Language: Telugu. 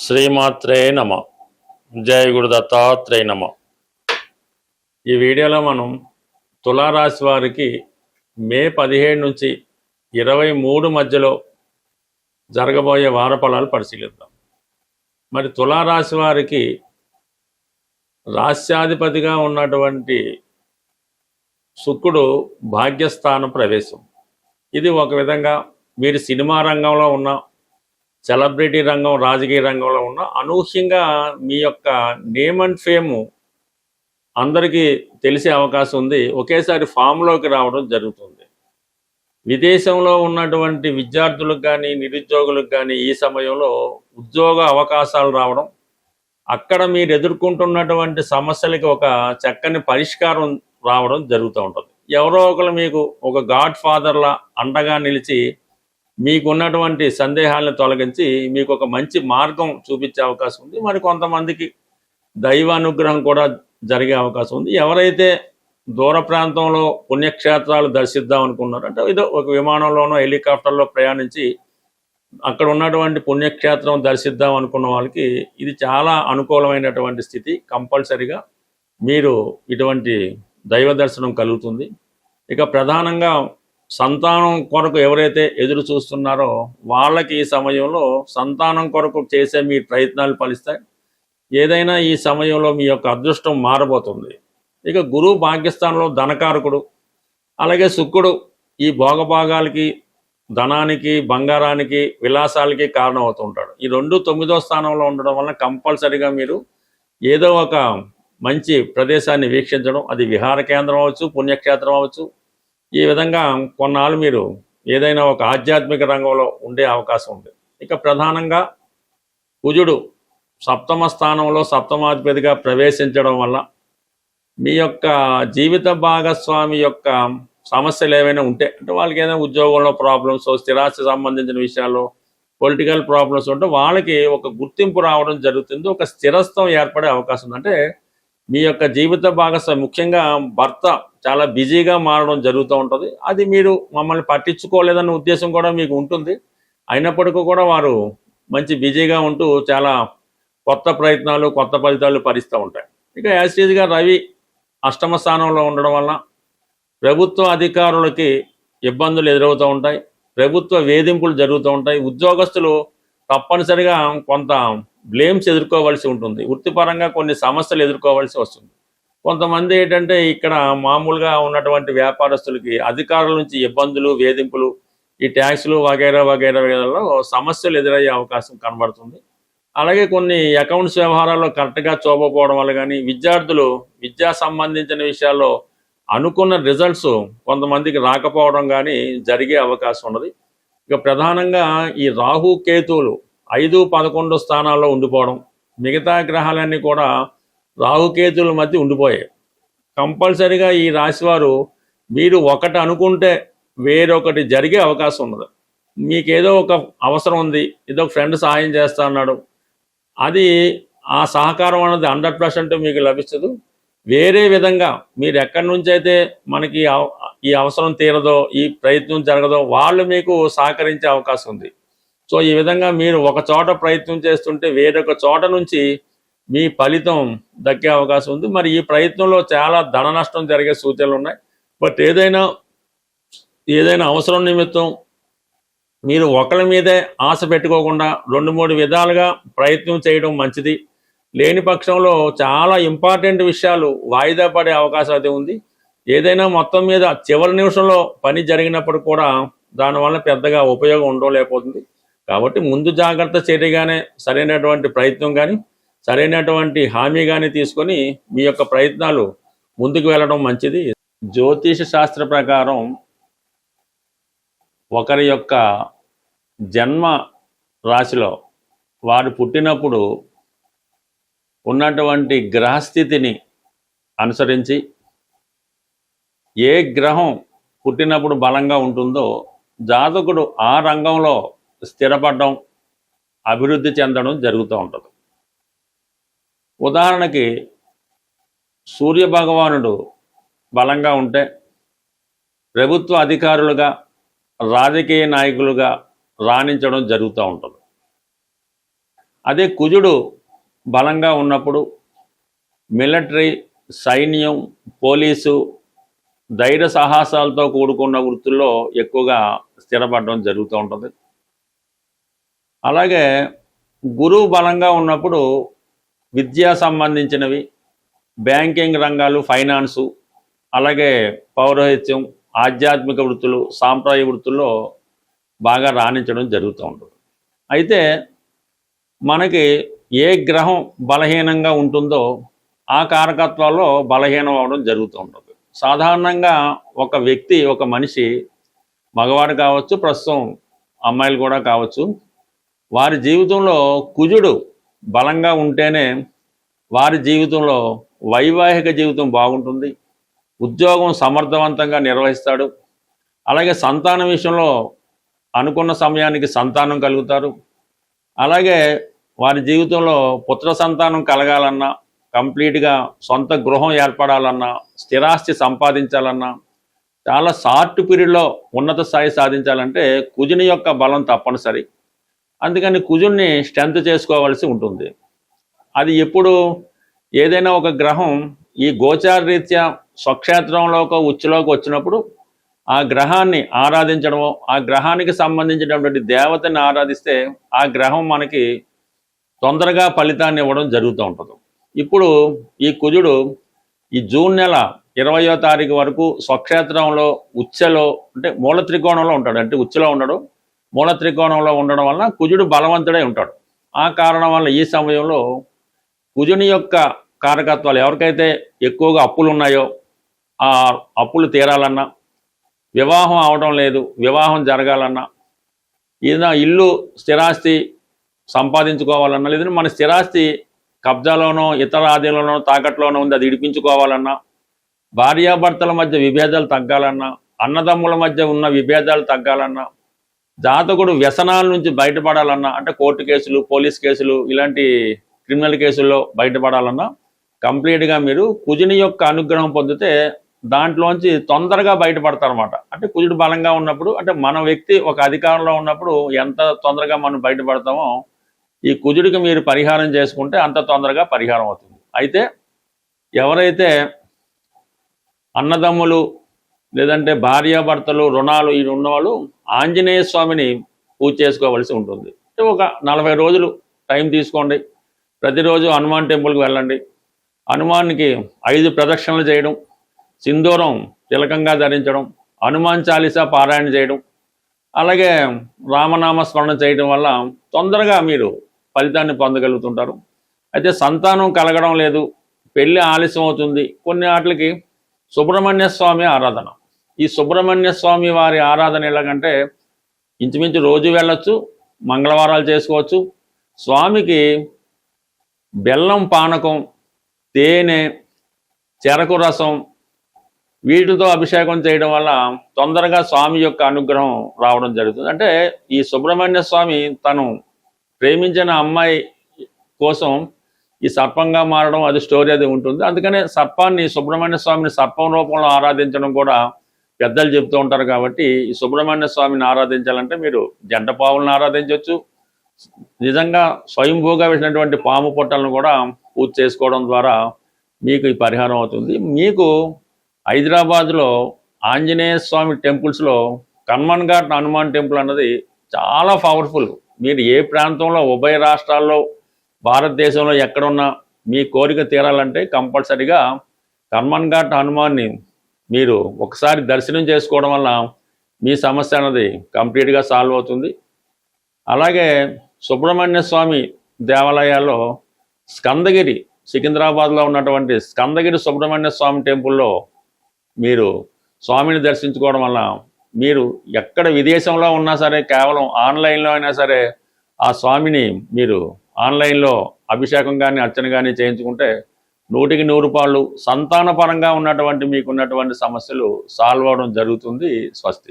శ్రీమాత్రే నమ. జయ గురు దత్తాత్రేయ నమ. ఈ వీడియోలో మనం తులారాశి వారికి మే 17 నుంచి 23 మధ్యలో జరగబోయే వార ఫలాలు పరిశీలిద్దాం. మరి తులారాశి వారికి రాస్యాధిపతిగా ఉన్నటువంటి శుక్రుడు భాగ్యస్థానం ప్రవేశం. ఇది ఒక విధంగా మీరు సినిమా రంగంలో ఉన్న, సెలబ్రిటీ రంగం, రాజకీయ రంగంలో ఉన్న అనూహ్యంగా మీ యొక్క నేమ్ అండ్ ఫేమ్ అందరికీ తెలిసే అవకాశం ఉంది. ఒకేసారి ఫామ్లోకి రావడం జరుగుతుంది. విదేశంలో ఉన్నటువంటి విద్యార్థులకు కానీ, నిరుద్యోగులకు కానీ ఈ సమయంలో ఉద్యోగ అవకాశాలు రావడం, అక్కడ మీరు ఎదుర్కొంటున్నటువంటి సమస్యలకి ఒక చక్కని పరిష్కారం రావడం జరుగుతూ ఉంటుంది. ఎవరో ఒకరు మీకు ఒక గాడ్ ఫాదర్లా అండగా నిలిచి మీకున్నటువంటి సందేహాలను తొలగించి మీకు ఒక మంచి మార్గం చూపించే అవకాశం ఉంది. మరి కొంతమందికి దైవానుగ్రహం కూడా జరిగే అవకాశం ఉంది. ఎవరైతే దూర ప్రాంతంలో పుణ్యక్షేత్రాలు దర్శిద్దాం అనుకున్నారో, అంటే ఏదో ఒక విమానంలోనో హెలికాప్టర్లో ప్రయాణించి అక్కడ ఉన్నటువంటి పుణ్యక్షేత్రం దర్శిద్దాం అనుకున్న వాళ్ళకి ఇది చాలా అనుకూలమైనటువంటి స్థితి. కంపల్సరిగా మీరు ఇటువంటి దైవ దర్శనం కలుగుతుంది. ఇక ప్రధానంగా సంతానం కొరకు ఎవరైతే ఎదురు చూస్తున్నారో వాళ్ళకి ఈ సమయంలో సంతానం కొరకు చేసే మీ ప్రయత్నాలు ఫలిస్తాయి. ఏదైనా ఈ సమయంలో మీ యొక్క అదృష్టం మారబోతుంది. ఇక గురువు భాగ్యస్థానంలో ధనకారకుడు, అలాగే శుక్రుడు ఈ భోగభాగాలకి, ధనానికి, బంగారానికి, విలాసాలకి కారణం అవుతుంటాడు. ఈ రెండు 9వ స్థానంలో ఉండడం వల్ల కంపల్సరిగా మీరు ఏదో ఒక మంచి ప్రదేశాన్ని వీక్షించడం, అది విహార కేంద్రం అవ్వచ్చు, పుణ్యక్షేత్రం అవ్వచ్చు, ఈ విధంగా కొన్నాళ్ళు మీరు ఏదైనా ఒక ఆధ్యాత్మిక రంగంలో ఉండే అవకాశం ఉంది. ఇక ప్రధానంగా కుజుడు 7వ స్థానంలో సప్తమాధిపతిగా ప్రవేశించడం వల్ల మీ యొక్క జీవిత భాగస్వామి యొక్క సమస్యలు ఏవైనా ఉంటే, అంటే వాళ్ళకి ఏదైనా ఉద్యోగంలో ప్రాబ్లమ్స్, స్థిరాస్తి సంబంధించిన విషయాల్లో పొలిటికల్ ప్రాబ్లమ్స్ ఉంటే వాళ్ళకి ఒక గుర్తింపు రావడం జరుగుతుంది. ఒక స్థిరత్వం ఏర్పడే అవకాశం ఉంది. అంటే మీ యొక్క జీవిత భాగస్వామి, ముఖ్యంగా భర్త చాలా బిజీగా మారడం జరుగుతూ ఉంటుంది. అది మీరు మమ్మల్ని పట్టించుకోలేదన్న ఉద్దేశం కూడా మీకు ఉంటుంది. అయినప్పటికీ కూడా వారు మంచి బిజీగా ఉంటూ చాలా కొత్త ప్రయత్నాలు, కొత్త ఫలితాలు భరిస్తూ ఉంటాయి. ఇక యాస్టీజ్గా రవి 8వ స్థానంలో ఉండడం వల్ల ప్రభుత్వ అధికారులకి ఇబ్బందులు ఎదురవుతూ ఉంటాయి. ప్రభుత్వ వేధింపులు జరుగుతూ ఉంటాయి. ఉద్యోగస్తులు తప్పనిసరిగా కొంత బ్లేమ్స్ ఎదుర్కోవాల్సి ఉంటుంది. వృత్తిపరంగా కొన్ని సమస్యలు ఎదుర్కోవాల్సి వస్తుంది. కొంతమంది ఏంటంటే ఇక్కడ మామూలుగా ఉన్నటువంటి వ్యాపారస్తులకి అధికారుల నుంచి ఇబ్బందులు, వేధింపులు, ఈ ట్యాక్సులు వగైరా వగైరాలో సమస్యలు ఎదురయ్యే అవకాశం కనబడుతుంది. అలాగే కొన్ని అకౌంట్స్ వ్యవహారాల్లో కరెక్ట్గా చూపకపోవడం వల్ల కానీ, విద్యార్థులు విద్యా సంబంధించిన విషయాల్లో అనుకున్న రిజల్ట్స్ కొంతమందికి రాకపోవడం కానీ జరిగే అవకాశం ఉన్నది. ఇక ప్రధానంగా ఈ రాహు కేతువులు 5, 11 స్థానాల్లో ఉండిపోవడం, మిగతా గ్రహాలన్నీ కూడా రాహుకేతుల మధ్య ఉండిపోయాయి. కంపల్సరిగా ఈ రాశివారు మీరు ఒకటి అనుకుంటే వేరొకటి జరిగే అవకాశం ఉన్నది. మీకేదో ఒక అవసరం ఉంది, ఏదో ఒక ఫ్రెండ్ సహాయం చేస్తా అన్నాడు, అది ఆ సహకారం అనేది 100% మీకు లభించదు. వేరే విధంగా మీరు ఎక్కడి నుంచి అయితే మనకి ఈ అవసరం తీరదో, ఈ ప్రయత్నం జరగదో వాళ్ళు మీకు సహకరించే అవకాశం ఉంది. సో ఈ విధంగా మీరు ఒక చోట ప్రయత్నం చేస్తుంటే వేరొక చోట నుంచి మీ ఫలితం దక్కే అవకాశం ఉంది. మరి ఈ ప్రయత్నంలో చాలా ధన నష్టం జరిగే సూచనలు ఉన్నాయి. బట్ ఏదైనా అవసరం నిమిత్తం మీరు ఒకరి మీదే ఆశ పెట్టుకోకుండా 2-3 విధాలుగా ప్రయత్నం చేయడం మంచిది. లేని పక్షంలో చాలా ఇంపార్టెంట్ విషయాలు వాయిదా పడే అవకాశం అయితే ఉంది. ఏదైనా మొత్తం మీద చివరి నిమిషంలో పని జరిగినప్పుడు కూడా దానివల్ల పెద్దగా ఉపయోగం ఉండలేకపోతుంది. కాబట్టి ముందు జాగ్రత్త చర్యగానే సరైనటువంటి ప్రయత్నం కానీ, సరైనటువంటి హామీ కానీ తీసుకొని మీ యొక్క ప్రయత్నాలు ముందుకు వెళ్ళడం మంచిది. జ్యోతిష శాస్త్ర ప్రకారం ఒకరి యొక్క జన్మ రాశిలో వారు పుట్టినప్పుడు ఉన్నటువంటి గ్రహస్థితిని అనుసరించి ఏ గ్రహం పుట్టినప్పుడు బలంగా ఉంటుందో జాతకుడు ఆ రంగంలో స్థిరపడడం, అభివృద్ధి చెందడం జరుగుతూ ఉంటుంది. ఉదాహరణకి సూర్య భగవానుడు బలంగా ఉంటే ప్రభుత్వ అధికారులుగా, రాజకీయ నాయకులుగా రాణించడం జరుగుతూ ఉంటుంది. అదే కుజుడు బలంగా ఉన్నప్పుడు మిలిటరీ, సైన్యం, పోలీసు, ధైర్య సాహసాలతో కూడుకున్న వృత్తుల్లో ఎక్కువగా స్థిరపడడం జరుగుతూ ఉంటుంది. అలాగే గురువు బలంగా ఉన్నప్పుడు విద్యా సంబంధించినవి, బ్యాంకింగ్ రంగాలు, ఫైనాన్సు, అలాగే పౌరోహిత్యం, ఆధ్యాత్మిక వృత్తులు, సాంప్రదాయ వృత్తుల్లో బాగా రాణించడం జరుగుతూ ఉంటుంది. అయితే మనకి ఏ గ్రహం బలహీనంగా ఉంటుందో ఆ కారకత్వాల్లో బలహీనం అవడం జరుగుతూ ఉంటుంది. సాధారణంగా ఒక వ్యక్తి, ఒక మనిషి, మగవాడు కావచ్చు, ప్రస్తుతం అమ్మాయిలు కూడా కావచ్చు, వారి జీవితంలో కుజుడు బలంగా ఉంటేనే వారి జీవితంలో వైవాహిక జీవితం బాగుంటుంది, ఉద్యోగం సమర్థవంతంగా నిర్వహిస్తాడు, అలాగే సంతానం విషయంలో అనుకున్న సమయానికి సంతానం కలుగుతారు, అలాగే వారి జీవితంలో పుత్ర సంతానం కలగాలన్నా, కంప్లీట్గా సొంత గృహం ఏర్పడాలన్నా, స్థిరాస్తి సంపాదించాలన్నా, చాలా షార్ట్ పీరియడ్లో ఉన్నత స్థాయి సాధించాలంటే కుజుని యొక్క బలం తప్పనిసరి. అందుకని కుజుడిని స్ట్రెంత్ చేసుకోవాల్సి ఉంటుంది. అది ఎప్పుడు ఏదైనా ఒక గ్రహం ఈ గోచార రీత్యా స్వక్షేత్రంలోకి ఉచ్చులోకి వచ్చినప్పుడు ఆ గ్రహాన్ని ఆరాధించడమో, ఆ గ్రహానికి సంబంధించినటువంటి దేవతని ఆరాధిస్తే ఆ గ్రహం మనకి తొందరగా ఫలితాన్ని ఇవ్వడం జరుగుతూ ఉంటుంది. ఇప్పుడు ఈ కుజుడు ఈ జూన్ నెల 20వ తారీఖు వరకు స్వక్షేత్రంలో ఉచ్చలో, అంటే మూల త్రికోణంలో ఉంటాడు. అంటే ఉచ్చలో ఉండడు, మూల త్రికోణంలో ఉండడం వల్ల కుజుడు బలవంతుడై ఉంటాడు. ఆ కారణం వల్ల ఈ సమయంలో కుజుని యొక్క కారకత్వాలు, ఎవరికైతే ఎక్కువగా అప్పులు ఉన్నాయో ఆ అప్పులు తీరాలన్నా, వివాహం అవడం లేదు, వివాహం జరగాలన్నా, ఏదైనా ఇల్లు స్థిరాస్తి సంపాదించుకోవాలన్నా, లేదంటే మన స్థిరాస్తి కబ్జాలోనో ఇతర ఆధీనంలోనో తాకట్లోనో ఉంది, అది ఇడిపించుకోవాలన్నా, భార్యాభర్తల మధ్య విభేదాలు తగ్గాలన్నా, అన్నదమ్ముల మధ్య ఉన్న విభేదాలు తగ్గాలన్నా, జాతకుడు వ్యసనాల నుంచి బయటపడాలన్నా, అంటే కోర్టు కేసులు, పోలీస్ కేసులు, ఇలాంటి క్రిమినల్ కేసుల్లో బయటపడాలన్నా కంప్లీట్గా మీరు కుజుని యొక్క అనుగ్రహం పొందితే దాంట్లోంచి తొందరగా బయటపడతారన్నమాట. అంటే కుజుడు బలంగా ఉన్నప్పుడు, అంటే మన వ్యక్తి ఒక అధికారంలో ఉన్నప్పుడు ఎంత తొందరగా మనం బయటపడతామో ఈ కుజుడికి మీరు పరిహారం చేసుకుంటే అంత తొందరగా పరిహారం అవుతుంది. అయితే ఎవరైతే అన్నదమ్ములు లేదంటే భార్యాభర్తలు, రుణాలు ఇవి ఉన్నవాళ్ళు ఆంజనేయ స్వామిని పూజ చేసుకోవలసి ఉంటుంది. అంటే ఒక 40 రోజులు టైం తీసుకోండి. ప్రతిరోజు హనుమాన్ టెంపుల్కి వెళ్ళండి, హనుమాన్కి 5 ప్రదక్షిణలు చేయడం, సింధూరం తిలకంగా ధరించడం, హనుమాన్ చాలీసా పారాయణ చేయడం, అలాగే రామనామ స్మరణ చేయడం వల్ల తొందరగా మీరు ఫలితాన్ని పొందగలుగుతుంటారు. అయితే సంతానం కలగడం లేదు, పెళ్ళి ఆలస్యం అవుతుంది, కొన్ని వాటికి సుబ్రహ్మణ్య స్వామి ఆరాధన. ఈ సుబ్రహ్మణ్య స్వామి వారి ఆరాధన ఎలాగంటే ఇంచుమించు రోజు వెళ్ళొచ్చు, మంగళవారాలు చేసుకోవచ్చు. స్వామికి బెల్లం పానకం, తేనె, చెరకు రసం వీటితో అభిషేకం చేయడం వల్ల తొందరగా స్వామి యొక్క అనుగ్రహం రావడం జరుగుతుంది. అంటే ఈ సుబ్రహ్మణ్య స్వామి తను ప్రేమించిన అమ్మాయి కోసం ఈ సర్పంగా మారడం, అది స్టోరీ అది ఉంటుంది. అందుకనే సర్పాన్ని, సుబ్రహ్మణ్య స్వామిని సర్పం రూపంలో ఆరాధించడం కూడా పెద్దలు చెప్తూ ఉంటారు. కాబట్టి ఈ సుబ్రహ్మణ్య స్వామిని ఆరాధించాలంటే మీరు జంట పావులను ఆరాధించవచ్చు, నిజంగా స్వయంభూగా వేసినటువంటి పాము పొట్టలను కూడా పూజ చేసుకోవడం ద్వారా మీకు ఈ పరిహారం అవుతుంది. మీకు హైదరాబాద్లో ఆంజనేయ స్వామి టెంపుల్స్లో కన్మన్ ఘాట్ హనుమాన్ టెంపుల్ అన్నది చాలా పవర్ఫుల్. మీరు ఏ ప్రాంతంలో, ఉభయ రాష్ట్రాల్లో, భారతదేశంలో ఎక్కడున్నా మీ కోరిక తీరాలంటే కంపల్సరిగా కన్మన్ ఘాట్ హనుమాన్ని మీరు ఒకసారి దర్శనం చేసుకోవడం వల్ల మీ సమస్య అన్నది కంప్లీట్గా సాల్వ్ అవుతుంది. అలాగే సుబ్రహ్మణ్య స్వామి దేవాలయాల్లో స్కందగిరి, సికింద్రాబాద్లో ఉన్నటువంటి స్కందగిరి సుబ్రహ్మణ్య స్వామి టెంపుల్లో మీరు స్వామిని దర్శించుకోవడం వల్ల మీరు ఎక్కడ విదేశంలో ఉన్నా సరే, కేవలం ఆన్లైన్లో అయినా సరే ఆ స్వామిని మీరు ఆన్లైన్లో అభిషేకం కానీ అర్చన కానీ చేయించుకుంటే 100కి 100 రూపాయలు సంతానపరంగా ఉన్నటువంటి మీకున్నటువంటి సమస్యలు సాల్వ్ అవడం జరుగుతుంది. స్వస్తి.